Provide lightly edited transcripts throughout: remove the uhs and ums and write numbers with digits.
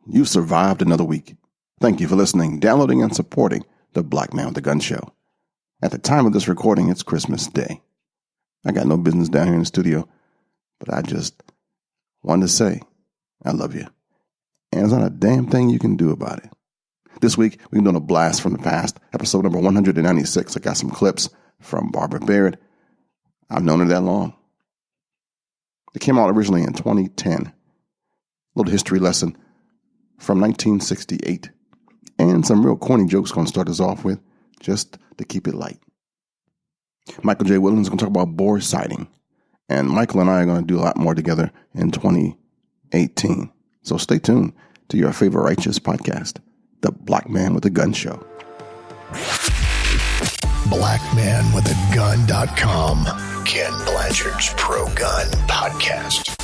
You've survived another week. Thank you for listening, downloading, and supporting the Black Man with a Gun Show. At the time of this recording, it's Christmas Day. I got no business down here in the studio, but I just wanted to say I love you. And there's not a damn thing you can do about it. This week, we've done a blast from the past, episode number 196. I got some clips from Barbara Baird. I've known her that long. It came out originally in 2010. A little history lesson from 1968. And some real corny jokes going to start us off with, just to keep it light. Michael J. Woodland is going to talk about boar sighting. And Michael and I are going to do a lot more together in 2018. So stay tuned to your favorite righteous podcast, The Black Man with a Gun Show. BlackManWithAGun.com, Ken Blanchard's Pro-Gun Podcast.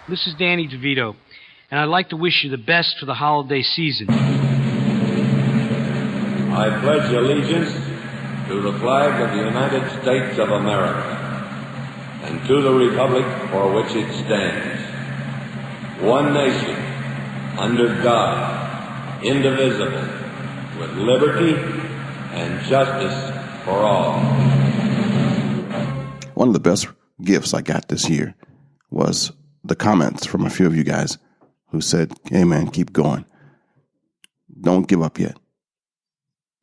This is Danny DeVito, and I'd like to wish you the best for the holiday season. I pledge allegiance to the flag of the United States of America and to the republic for which it stands, one nation, under God, indivisible, with liberty and justice for all. One of the best gifts I got this year was the comments from a few of you guys who said, hey man, keep going. Don't give up yet.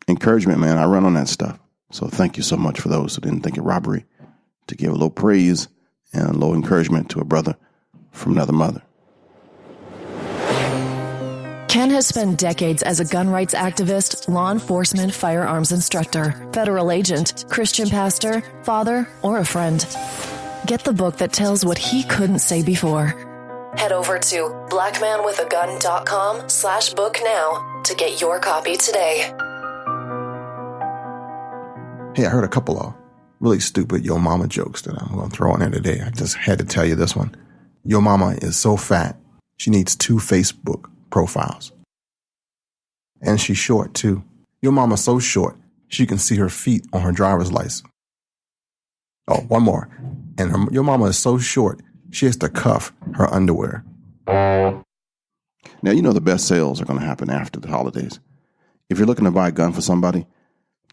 Encouragement, man, I run on that stuff. So thank you so much for those who didn't think it robbery to give a little praise and a little encouragement to a brother from another mother. Ken has spent decades as a gun rights activist, law enforcement, firearms instructor, federal agent, Christian pastor, father, or a friend. Get the book that tells what he couldn't say before. Head over to blackmanwithagun.com/book now to get your copy today. Hey, I heard a couple of really stupid Yo Mama jokes that I'm going to throw in there today. I just had to tell you this one. Yo Mama is so fat, she needs 2 Facebook profiles. And she's short, too. Your mama's so short, she can see her feet on her driver's license. Oh, one more. And your mama is so short, she has to cuff her underwear. Now, you know the best sales are going to happen after the holidays. If you're looking to buy a gun for somebody,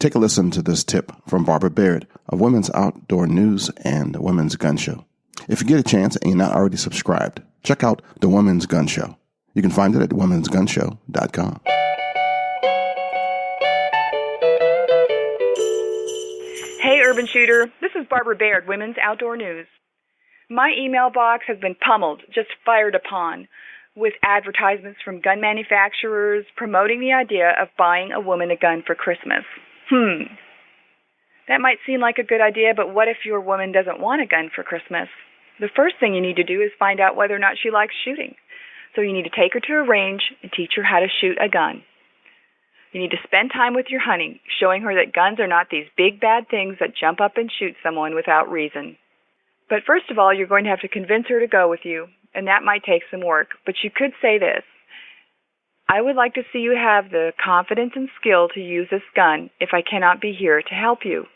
take a listen to this tip from Barbara Baird of Women's Outdoor News and the Women's Gun Show. If you get a chance and you're not already subscribed, check out the Women's Gun Show. You can find it at womensgunshow.com. Hey, Urban Shooter. This is Barbara Baird, Women's Outdoor News. My email box has been pummeled, just fired upon, with advertisements from gun manufacturers promoting the idea of buying a woman a gun for Christmas. That might seem like a good idea, but what if your woman doesn't want a gun for Christmas? The first thing you need to do is find out whether or not she likes shooting. So you need to take her to a range and teach her how to shoot a gun. You need to spend time with your honey, showing her that guns are not these big bad things that jump up and shoot someone without reason. But first of all, you're going to have to convince her to go with you, and that might take some work. But you could say this: I would like to see you have the confidence and skill to use this gun if I cannot be here to help you.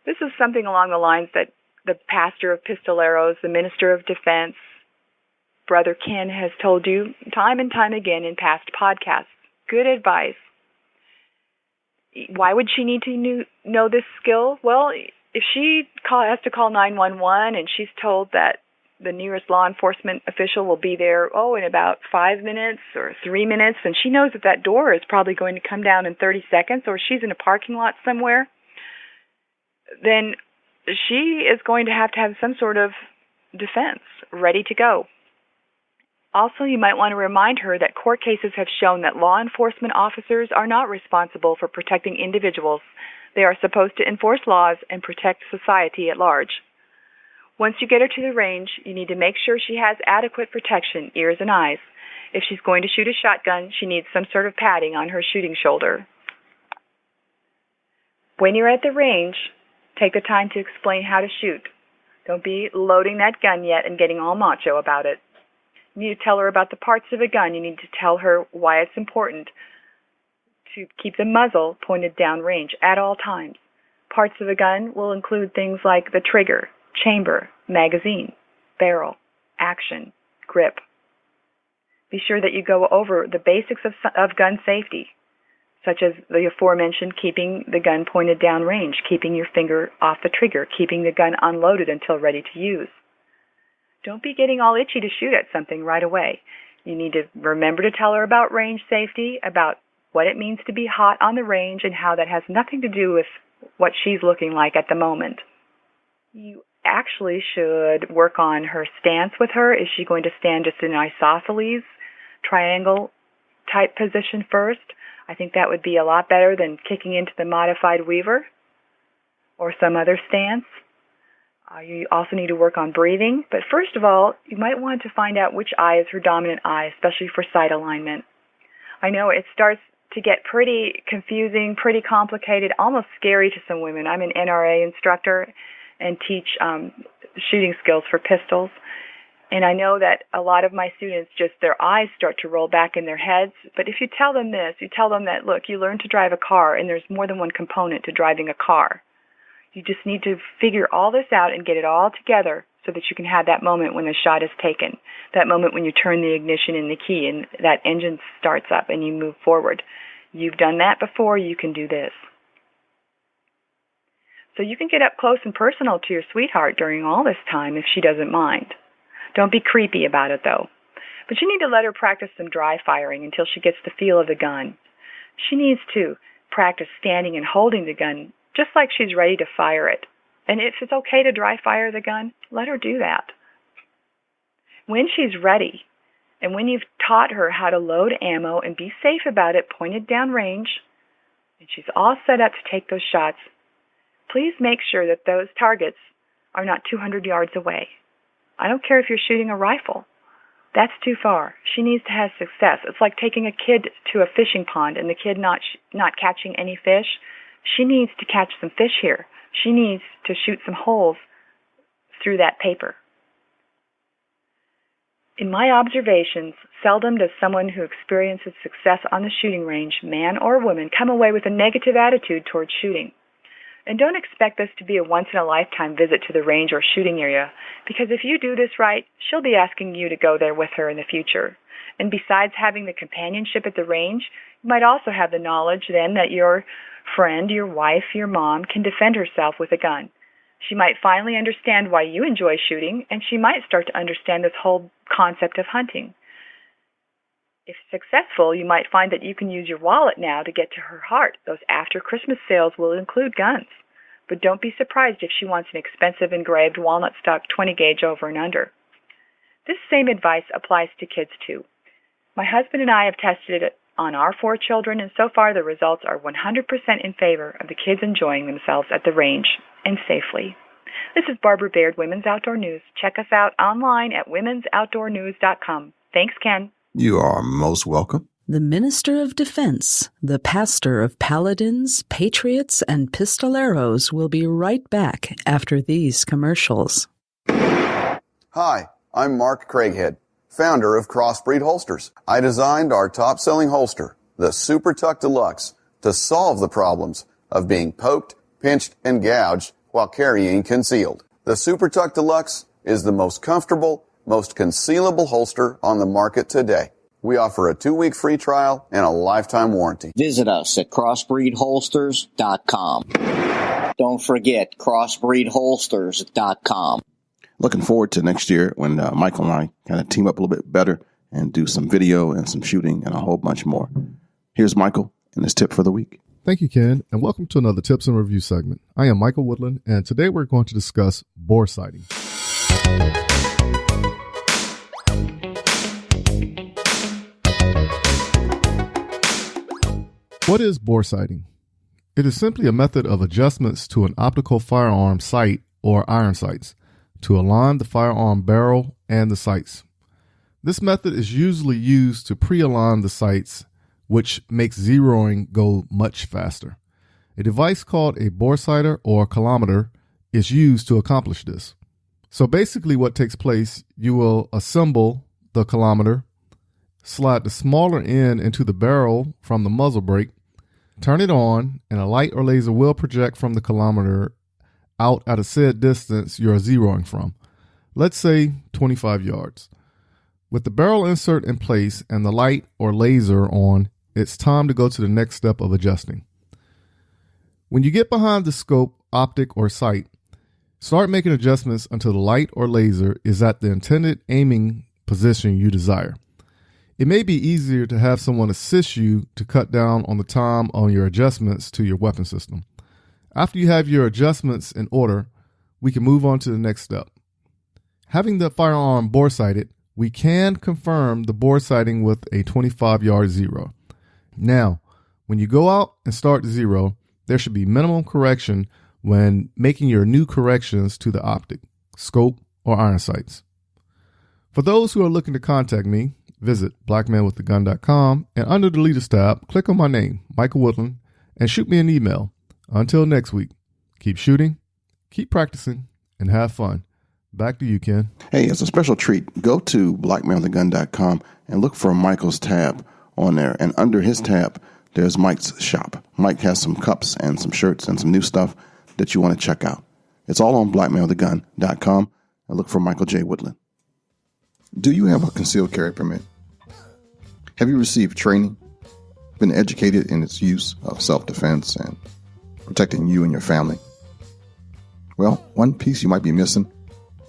This is something along the lines that the pastor of Pistoleros, the minister of defense, Brother Ken has told you time and time again in past podcasts. Good advice. Why would she need to know this skill? Well, if she has to call 911 and she's told that the nearest law enforcement official will be there, in about 5 minutes or 3 minutes, and she knows that that door is probably going to come down in 30 seconds, or she's in a parking lot somewhere, then she is going to have some sort of defense ready to go. Also, you might want to remind her that court cases have shown that law enforcement officers are not responsible for protecting individuals. They are supposed to enforce laws and protect society at large. Once you get her to the range, you need to make sure she has adequate protection, ears and eyes. If she's going to shoot a shotgun, she needs some sort of padding on her shooting shoulder. When you're at the range, take the time to explain how to shoot. Don't be loading that gun yet and getting all macho about it. You need to tell her about the parts of a gun. You need to tell her why it's important to keep the muzzle pointed downrange at all times. Parts of a gun will include things like the trigger, chamber, magazine, barrel, action, grip. Be sure that you go over the basics of gun safety, such as the aforementioned keeping the gun pointed downrange, keeping your finger off the trigger, keeping the gun unloaded until ready to use. Don't be getting all itchy to shoot at something right away. You need to remember to tell her about range safety, about what it means to be hot on the range, and how that has nothing to do with what she's looking like at the moment. You actually should work on her stance with her. Is she going to stand just in an isosceles, triangle type position first? I think that would be a lot better than kicking into the modified Weaver or some other stance. You also need to work on breathing. But first of all, you might want to find out which eye is her dominant eye, especially for sight alignment. I know it starts to get pretty confusing, pretty complicated, almost scary to some women. I'm an NRA instructor and teach shooting skills for pistols. And I know that a lot of my students, just their eyes start to roll back in their heads. But if you tell them this, you tell them that, look, you learn to drive a car, and there's more than one component to driving a car. You just need to figure all this out and get it all together so that you can have that moment when the shot is taken, that moment when you turn the ignition in the key and that engine starts up and you move forward. You've done that before, you can do this. So you can get up close and personal to your sweetheart during all this time if she doesn't mind. Don't be creepy about it, though. But you need to let her practice some dry firing until she gets the feel of the gun. She needs to practice standing and holding the gun just like she's ready to fire it. And if it's okay to dry fire the gun, let her do that. When she's ready, and when you've taught her how to load ammo and be safe about it, pointed down range, and she's all set up to take those shots, please make sure that those targets are not 200 yards away. I don't care if you're shooting a rifle. That's too far. She needs to have success. It's like taking a kid to a fishing pond and the kid not catching any fish. She needs to catch some fish here. She needs to shoot some holes through that paper. In my observations, seldom does someone who experiences success on the shooting range, man or woman, come away with a negative attitude towards shooting. And don't expect this to be a once-in-a-lifetime visit to the range or shooting area, because if you do this right, she'll be asking you to go there with her in the future. And besides having the companionship at the range, you might also have the knowledge then that your friend, your wife, your mom can defend herself with a gun. She might finally understand why you enjoy shooting, and she might start to understand this whole concept of hunting. If successful, you might find that you can use your wallet now to get to her heart. Those after-Christmas sales will include guns. But don't be surprised if she wants an expensive engraved walnut stock 20-gauge over and under. This same advice applies to kids, too. My husband and I have tested it on our 4 children, and so far the results are 100% in favor of the kids enjoying themselves at the range, and safely. This is Barbara Baird, Women's Outdoor News. Check us out online at womensoutdoornews.com. Thanks, Ken. You are most welcome. The Minister of Defense, the pastor of paladins, patriots, and pistoleros will be right back after these commercials. Hi, I'm Mark Craighead, founder of Crossbreed Holsters. I designed our top-selling holster, the Super Tuck Deluxe, to solve the problems of being poked, pinched, and gouged while carrying concealed. The Super Tuck Deluxe is the most comfortable, most concealable holster on the market today. We offer a 2-week free trial and a lifetime warranty. Visit us at crossbreedholsters.com. Don't forget crossbreedholsters.com. Looking forward to next year when Michael and I kind of team up a little bit better and do some video and some shooting and a whole bunch more. Here's Michael and his tip for the week. Thank you, Ken, and welcome to another Tips and Review segment. I am Michael Woodland, and today we're going to discuss bore sighting. What is bore sighting? It is simply a method of adjustments to an optical firearm sight or iron sights to align the firearm barrel and the sights. This method is usually used to pre-align the sights, which makes zeroing go much faster. A device called a bore sighter or kilometer is used to accomplish this. So basically what takes place, you will assemble the kilometer, slide the smaller end into the barrel from the muzzle brake, turn it on, and a light or laser will project from the kilometer out at a said distance you're zeroing from. let's say 25 yards. With the barrel insert in place and the light or laser on, it's time to go to the next step of adjusting. When you get behind the scope, optic, or sight, start making adjustments until the light or laser is at the intended aiming position you desire. It may be easier to have someone assist you to cut down on the time on your adjustments to your weapon system. After you have your adjustments in order, we can move on to the next step. Having the firearm bore sighted, we can confirm the bore sighting with a 25-yard zero. Now, when you go out and start the zero, there should be minimum correction when making your new corrections to the optic, scope, or iron sights. For those who are looking to contact me, visit blackmanwiththegun.com and under the Leaders tab, click on my name, Michael Woodland, and shoot me an email. Until next week, keep shooting, keep practicing, and have fun. Back to you, Ken. Hey, as a special treat, go to blackmanwiththegun.com and look for Michael's tab on there. And under his tab, there's Mike's shop. Mike has some cups and some shirts and some new stuff that you want to check out. It's all on blackmanwiththegun.com, and look for Michael J. Woodland. Do you have a concealed carry permit? Have you received training, been educated in its use of self-defense and protecting you and your family? Well, one piece you might be missing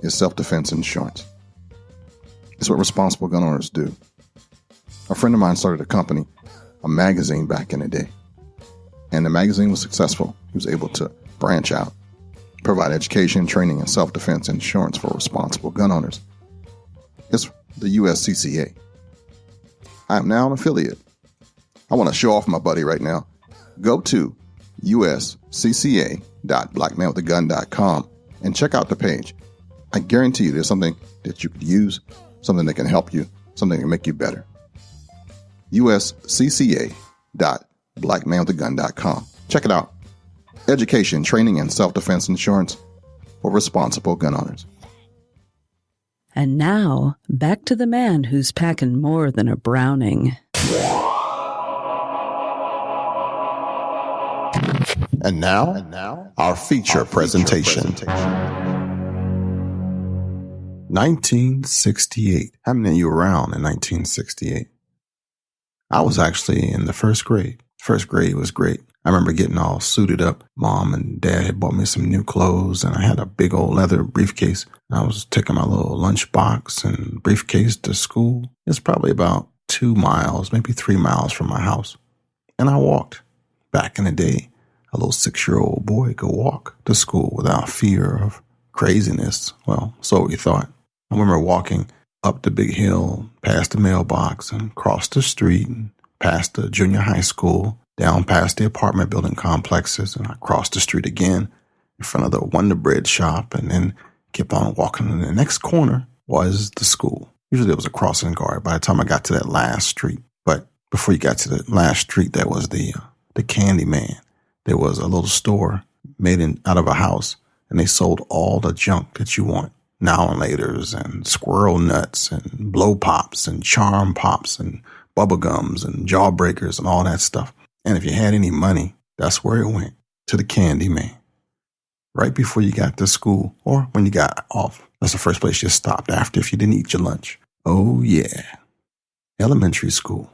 is self-defense insurance. It's what responsible gun owners do. A friend of mine started a company, a magazine back in the day, and the magazine was successful. He was able to branch out, provide education, training, and self-defense insurance for responsible gun owners. It's the USCCA. I am now an affiliate. I want to show off my buddy right now. Go to uscca.blackmanwiththegun.com and check out the page. I guarantee you there's something that you could use, something that can help you, something that can make you better. uscca.blackmanwiththegun.com. Check it out. Education, training, and self-defense insurance for responsible gun owners. And now, back to the man who's packing more than a Browning. And now, our feature presentation. 1968. How many of you were around in 1968? I was actually in the first grade. First grade was great. I remember getting all suited up. Mom and Dad had bought me some new clothes, and I had a big old leather briefcase. I was taking my little lunchbox and briefcase to school. It's probably about 2 miles, maybe 3 miles from my house. And I walked. Back in the day, a little 6-year-old boy could walk to school without fear of craziness. Well, so we thought. I remember walking up the big hill, past the mailbox, and across the street, and past the junior high school, down past the apartment building complexes, and I crossed the street again in front of the Wonder Bread shop, and then kept on walking. And the next corner was the school. Usually there was a crossing guard by the time I got to that last street. But before you got to the last street, there was the Candy Man. There was a little store made out of a house, and they sold all the junk that you want. Now and laters and squirrel nuts and blow pops and charm pops and bubble gums and jawbreakers and all that stuff. And if you had any money, that's where it went, to the Candy Man. Right before you got to school or when you got off. That's the first place you stopped after if you didn't eat your lunch. Oh, yeah. Elementary school.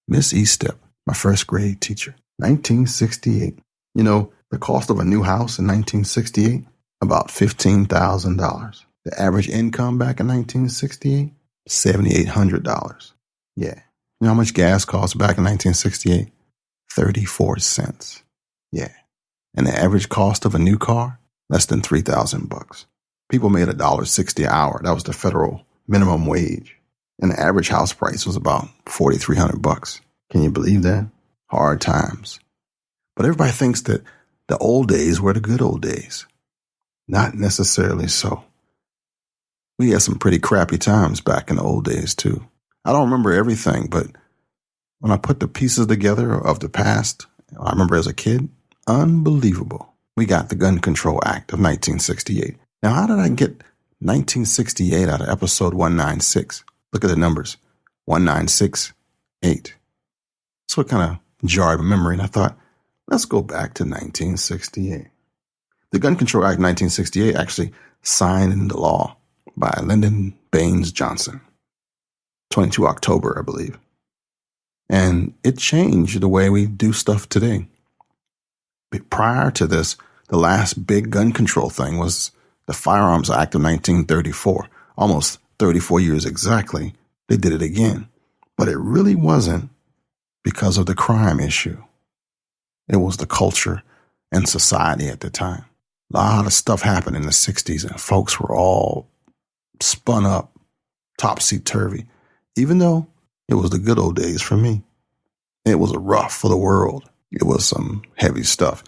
Miss Eastep, my first grade teacher. 1968. You know, the cost of a new house in 1968? About $15,000. The average income back in 1968? $7,800. Yeah. You know how much gas cost back in 1968? 34 cents. Yeah. And the average cost of a new car? Less than $3,000. People made $1.60 an hour. That was the federal minimum wage. And the average house price was about $4,300. Can you believe that? Hard times. But everybody thinks that the old days were the good old days. Not necessarily so. We had some pretty crappy times back in the old days, too. I don't remember everything, but when I put the pieces together of the past, I remember as a kid, unbelievable. We got the Gun Control Act of 1968. Now, how did I get 1968 out of episode 196? Look at the numbers. 1968. That's what kind of jarred my memory, and I thought, let's go back to 1968. The Gun Control Act of 1968 actually signed into law by Lyndon Baines Johnson. 22 October, I believe. And it changed the way we do stuff today. But prior to this, the last big gun control thing was the Firearms Act of 1934. Almost 34 years exactly, they did it again. But it really wasn't because of the crime issue. It was the culture and society at the time. A lot of stuff happened in the 60s and folks were all spun up, topsy-turvy, even though it was the good old days for me. It was a rough for the world. It was some heavy stuff.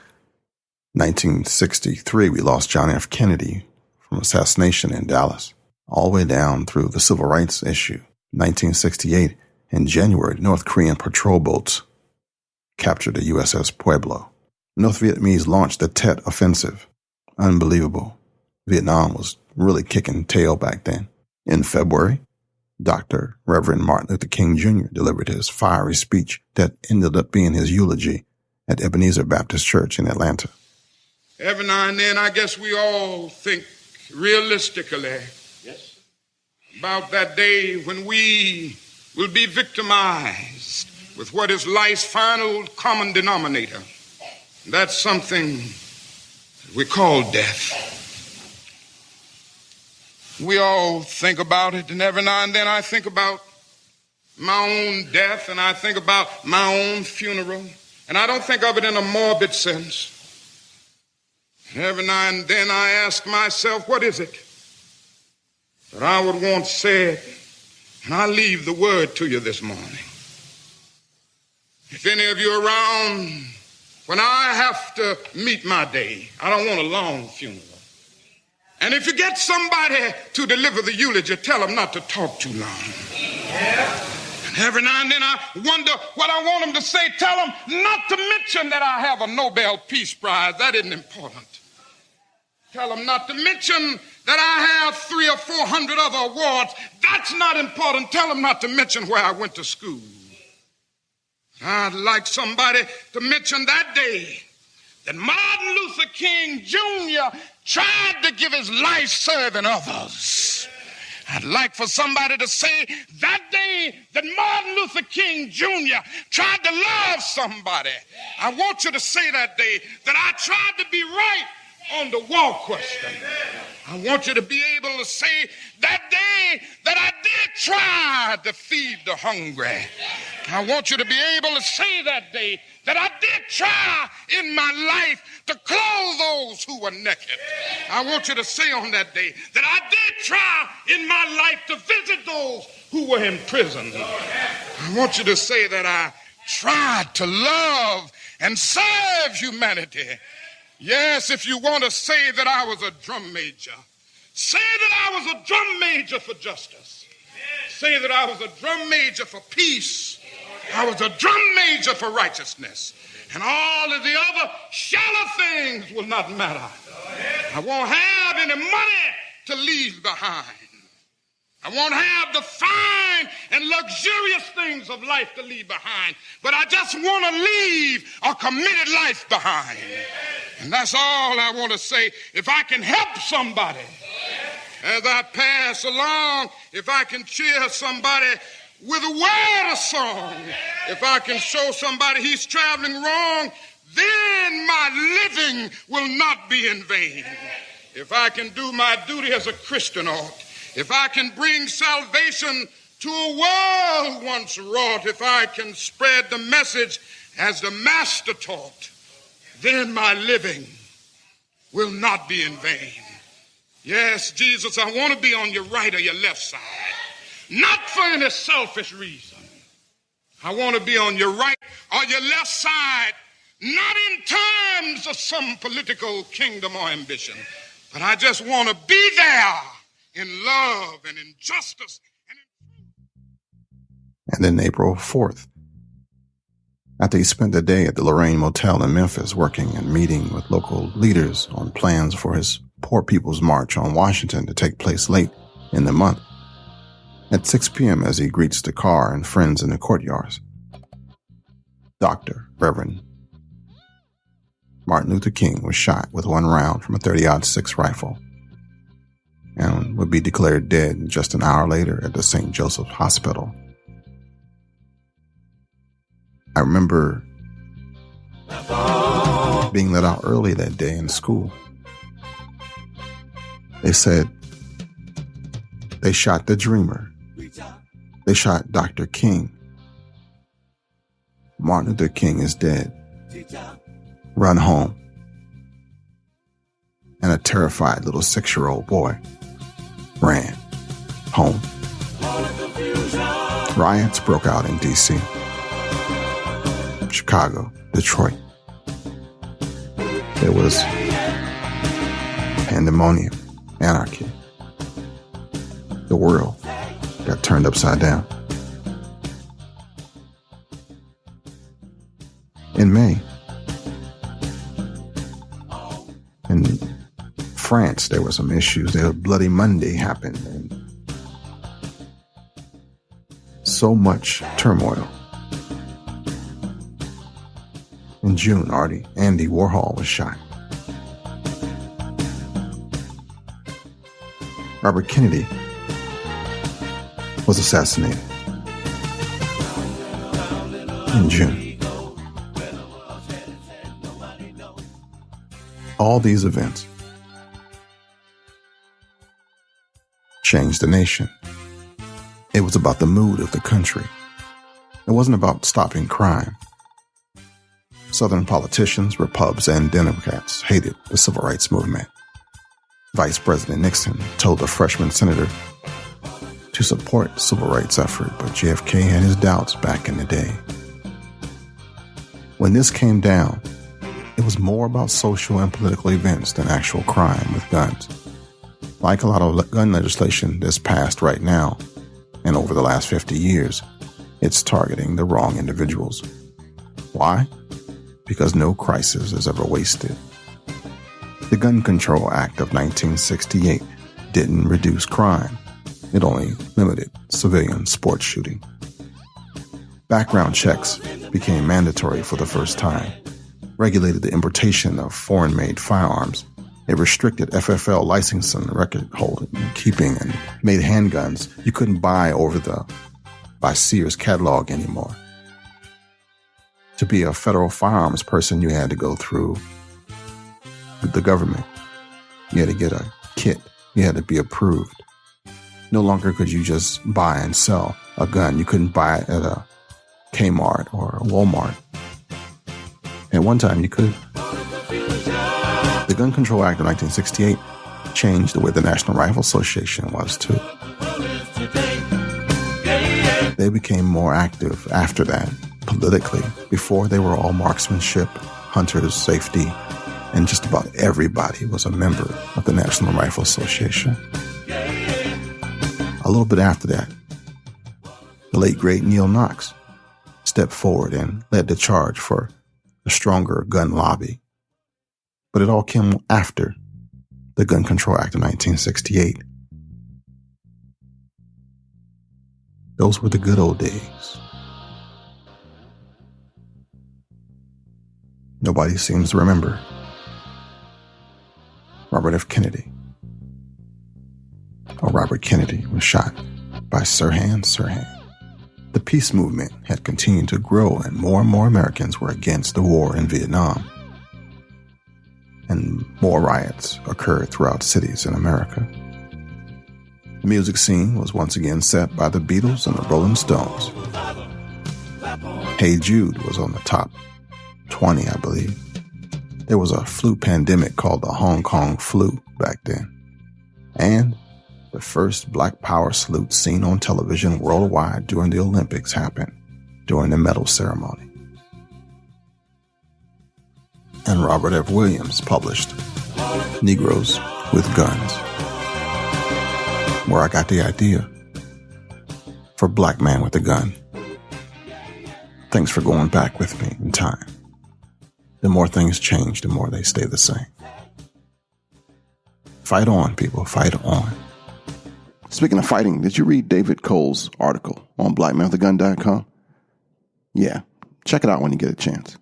1963, we lost John F. Kennedy from assassination in Dallas, all the way down through the civil rights issue. 1968, in January, North Korean patrol boats captured the USS Pueblo. North Vietnamese launched the Tet Offensive. Unbelievable. Vietnam was really kicking tail back then. In February, Dr. Reverend Martin Luther King Jr. delivered his fiery speech that ended up being his eulogy at Ebenezer Baptist Church in Atlanta. Every now and then, I guess we all think realistically about that day when we will be victimized with what is life's final common denominator. That's something we call death. We all think about it, and every now and then I think about my own death, and I think about my own funeral, and I don't think of it in a morbid sense. Every now and then I ask myself, what is it that I would want said? And I leave the word to you this morning. If any of you are around when I have to meet my day, I don't want a long funeral. And if you get somebody to deliver the eulogy, tell them not to talk too long. And every now and then I wonder what I want them to say. Tell them not to mention that I have a Nobel Peace Prize. That isn't important. Tell them not to mention that I have 300 or 400 other awards. That's not important. Tell them not to mention where I went to school. I'd like somebody to mention that day that Martin Luther King Jr. tried to give his life serving others. I'd like for somebody to say that day that Martin Luther King Jr. tried to love somebody. I want you to say that day that I tried to be right on the war question. I want you to be able to say that day that I did try to feed the hungry. I want you to be able to say that day that I did try in my life to clothe those who were naked. I want you to say on that day that I did try in my life to visit those who were in prison. I want you to say that I tried to love and serve humanity. Yes, if you want to say that I was a drum major, say that I was a drum major for justice. Say that I was a drum major for peace. I was a drum major for righteousness. And all of the other shallow things will not matter. I won't have any money to leave behind. I won't have the fine and luxurious things of life to leave behind. But I just want to leave a committed life behind. And that's all I want to say. If I can help somebody as I pass along, if I can cheer somebody with a word of song, if I can show somebody he's traveling wrong, then my living will not be in vain. If I can do my duty as a Christian ought, if I can bring salvation to a world once wrought, if I can spread the message as the Master taught, then my living will not be in vain. Yes, Jesus, I want to be on your right or your left side. Not for any selfish reason. I want to be on your right or your left side, not in terms of some political kingdom or ambition, but I just want to be there in love and in justice. And then April 4th, after he spent the day at the Lorraine Motel in Memphis working and meeting with local leaders on plans for his Poor People's March on Washington to take place late in the month, at 6 p.m. as he greets the car and friends in the courtyards, Dr. Reverend Martin Luther King was shot with one round from a .30-06 rifle. and would be declared dead just an hour later at the St. Joseph's Hospital. I remember being let out early that day in school. They said they shot the dreamer. They shot Dr. King. Martin Luther King is dead. Run home. And a terrified little 6-year-old boy ran home. Riots broke out in D.C., Chicago, Detroit. There was pandemonium, anarchy. The world got turned upside down. In May, in France, there were some issues. There was Bloody Monday happened, and so much turmoil. In June, Andy Warhol was shot. Robert Kennedy was assassinated in June. All these events changed the nation. It was about the mood of the country. It wasn't about stopping crime. Southern politicians, Repubs, and Democrats hated the civil rights movement. Vice President Nixon told a freshman senator to support the civil rights effort, but JFK had his doubts back in the day. When this came down, it was more about social and political events than actual crime with guns. Like a lot of gun legislation that's passed right now, and over the last 50 years, it's targeting the wrong individuals. Why? Because no crisis is ever wasted. The Gun Control Act of 1968 didn't reduce crime. It only limited civilian sports shooting. Background checks became mandatory for the first time, regulated the importation of foreign-made firearms. It restricted FFL licensing, record holding, and keeping, and made handguns you couldn't buy by Sears catalog anymore. To be a federal firearms person, you had to go through the government. You had to get a kit. You had to be approved. No longer could you just buy and sell a gun. You couldn't buy it at a Kmart or a Walmart. At one time, you could. The Gun Control Act of 1968 changed the way the National Rifle Association was, too. They became more active after that, politically. Before, they were all marksmanship, hunters, safety, and just about everybody was a member of the National Rifle Association. A little bit after that, the late, great Neil Knox stepped forward and led the charge for a stronger gun lobby. But it all came after the Gun Control Act of 1968. Those were the good old days. Nobody seems to remember Robert F. Kennedy. Robert Kennedy was shot by Sirhan Sirhan. The peace movement had continued to grow, and more Americans were against the war in Vietnam. And more riots occurred throughout cities in America. The music scene was once again set by the Beatles and the Rolling Stones. Hey Jude was on the top 20, I believe. There was a flu pandemic called the Hong Kong flu back then. And the first Black Power salute seen on television worldwide during the Olympics happened during the medal ceremony. And Robert F. Williams published Negroes with Guns, where I got the idea for Black Man with a Gun. Thanks for going back with me in time. The more things change, the more they stay the same. Fight on, people. Fight on. Speaking of fighting, did you read David Cole's article on blackmanwithagun.com? Yeah, check it out when you get a chance.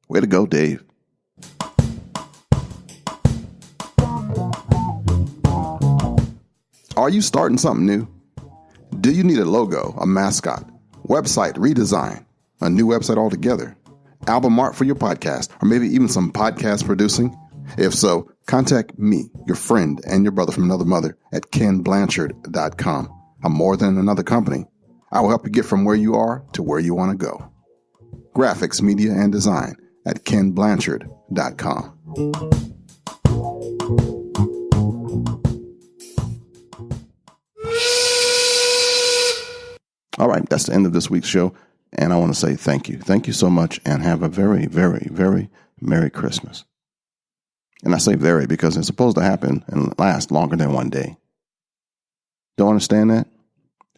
Way to go, Dave. Are you starting something new? Do you need a logo, a mascot, website redesign, a new website altogether, album art for your podcast, or maybe even some podcast producing? If so, contact me, your friend, and your brother from another mother at kenblanchard.com. I'm more than another company. I will help you get from where you are to where you want to go. Graphics, media, and design at kenblanchard.com. All right, that's the end of this week's show, and I want to say thank you. Thank you so much, and have a very, very, very Merry Christmas. And I say very because it's supposed to happen and last longer than one day. Don't understand that?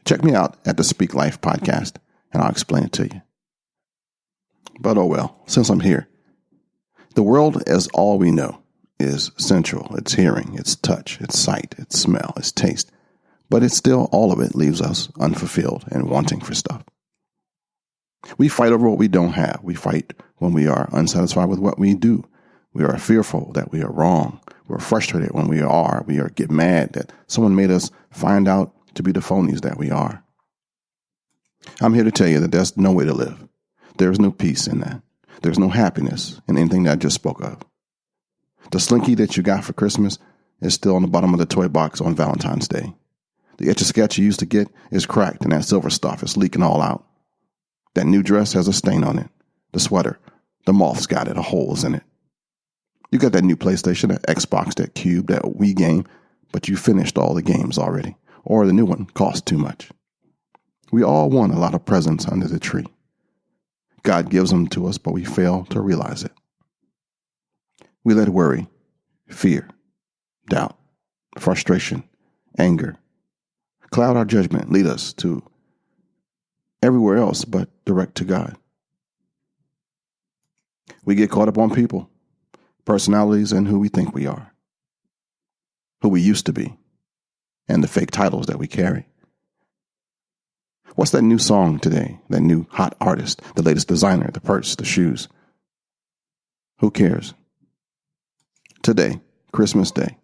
Check me out at the Speak Life podcast, and I'll explain it to you. But oh well, since I'm here. The world, as all we know, is sensual. It's hearing, it's touch, it's sight, it's smell, it's taste. But it's still, all of it leaves us unfulfilled and wanting for stuff. We fight over what we don't have. We fight when we are unsatisfied with what we do. We are fearful that we are wrong. We're frustrated when we are. We get mad that someone made us find out to be the phonies that we are. I'm here to tell you that there's no way to live. There's no peace in that. There's no happiness in anything that I just spoke of. The Slinky that you got for Christmas is still on the bottom of the toy box on Valentine's Day. The Etch-a-Sketch you used to get is cracked and that silver stuff is leaking all out. That new dress has a stain on it. The sweater, the moth's got it, a hole's in it. You got that new PlayStation, that Xbox, that Cube, that Wii game, but you finished all the games already. Or the new one cost too much. We all want a lot of presents under the tree. God gives them to us, but we fail to realize it. We let worry, fear, doubt, frustration, anger, cloud our judgment, lead us to everywhere else but direct to God. We get caught up on people, personalities, and who we think we are, who we used to be, and the fake titles that we carry. What's that new song today? That new hot artist, the latest designer, the purse, the shoes? Who cares? Today, Christmas Day,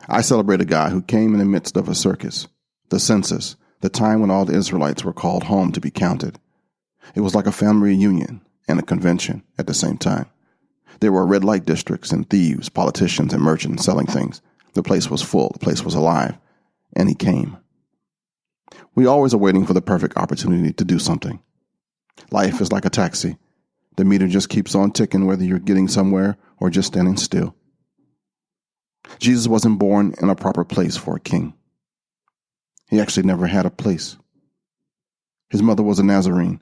I celebrate a guy who came in the midst of a circus, the census, the time when all the Israelites were called home to be counted. It was like a family reunion and a convention at the same time. There were red light districts and thieves, politicians, and merchants selling things. The place was full. The place was alive. And he came. We always are waiting for the perfect opportunity to do something. Life is like a taxi. The meter just keeps on ticking whether you're getting somewhere or just standing still. Jesus wasn't born in a proper place for a king. He actually never had a place. His mother was a Nazarene,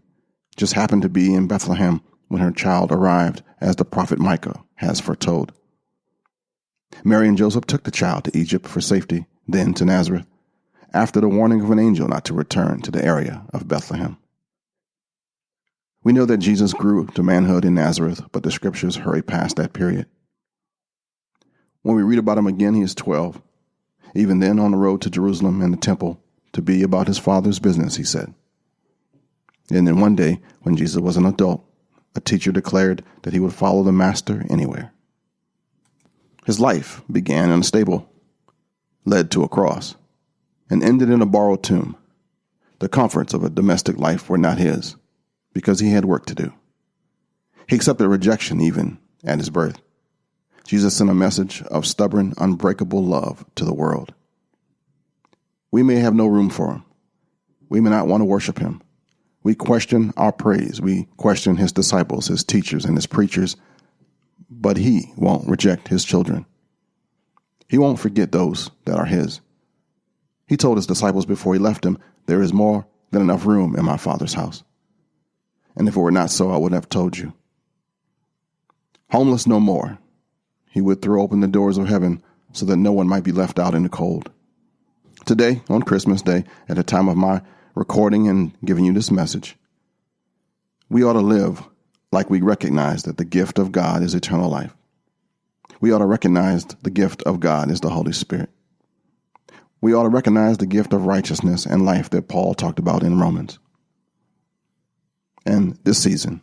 just happened to be in Bethlehem when her child arrived, as the prophet Micah has foretold. Mary and Joseph took the child to Egypt for safety, then to Nazareth, after the warning of an angel not to return to the area of Bethlehem. We know that Jesus grew to manhood in Nazareth, but the scriptures hurry past that period. When we read about him again, he is 12. Even then, on the road to Jerusalem and the temple to be about his father's business, he said. And then one day, when Jesus was an adult, a teacher declared that he would follow the master anywhere. His life began in a stable, led to a cross, and ended in a borrowed tomb. The comforts of a domestic life were not his, because he had work to do. He accepted rejection even at his birth. Jesus sent a message of stubborn, unbreakable love to the world. We may have no room for him. We may not want to worship him. We question our praise. We question his disciples, his teachers, and his preachers. But he won't reject his children. He won't forget those that are his. He told his disciples before he left them, "There is more than enough room in my Father's house." And if it were not so, I would have told you. Homeless no more. He would throw open the doors of heaven so that no one might be left out in the cold. Today, on Christmas Day, at the time of my recording and giving you this message, we ought to live like we recognize that the gift of God is eternal life. We ought to recognize the gift of God is the Holy Spirit. We ought to recognize the gift of righteousness and life that Paul talked about in Romans. And this season,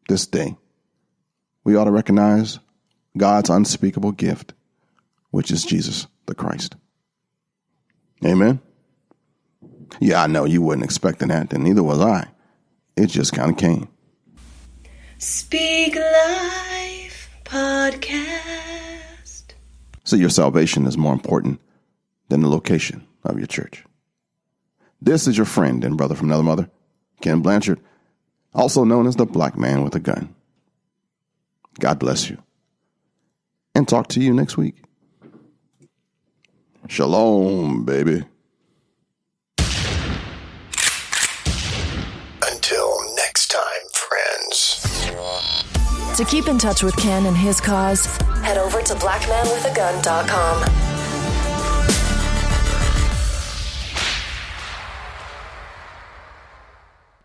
this day, we ought to recognize God's unspeakable gift, which is Jesus the Christ. Amen? Yeah, I know you wasn't expecting that, and neither was I. It just kind of came. Speak Life Podcast. So your salvation is more important than the location of your church. This is your friend and brother from another mother, Ken Blanchard, also known as the Black Man with a Gun. God bless you. And talk to you next week. Shalom, baby. Until next time, friends. To keep in touch with Ken and his cause, head over to blackmanwithagun.com.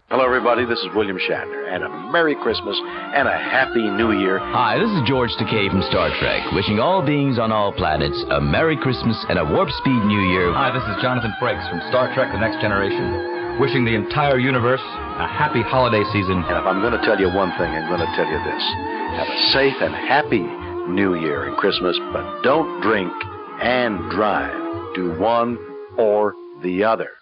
Hello, everybody. This is William Shatner, and a Merry Christmas and a Happy New Year. Hi, this is George Takei from Star Trek, wishing all beings on all planets a Merry Christmas and a Warp Speed New Year. Hi, this is Jonathan Frakes from Star Trek The Next Generation, wishing the entire universe a happy holiday season. And if I'm going to tell you one thing, I'm going to tell you this. Have a safe and happy New Year and Christmas, but don't drink and drive. Do one or the other.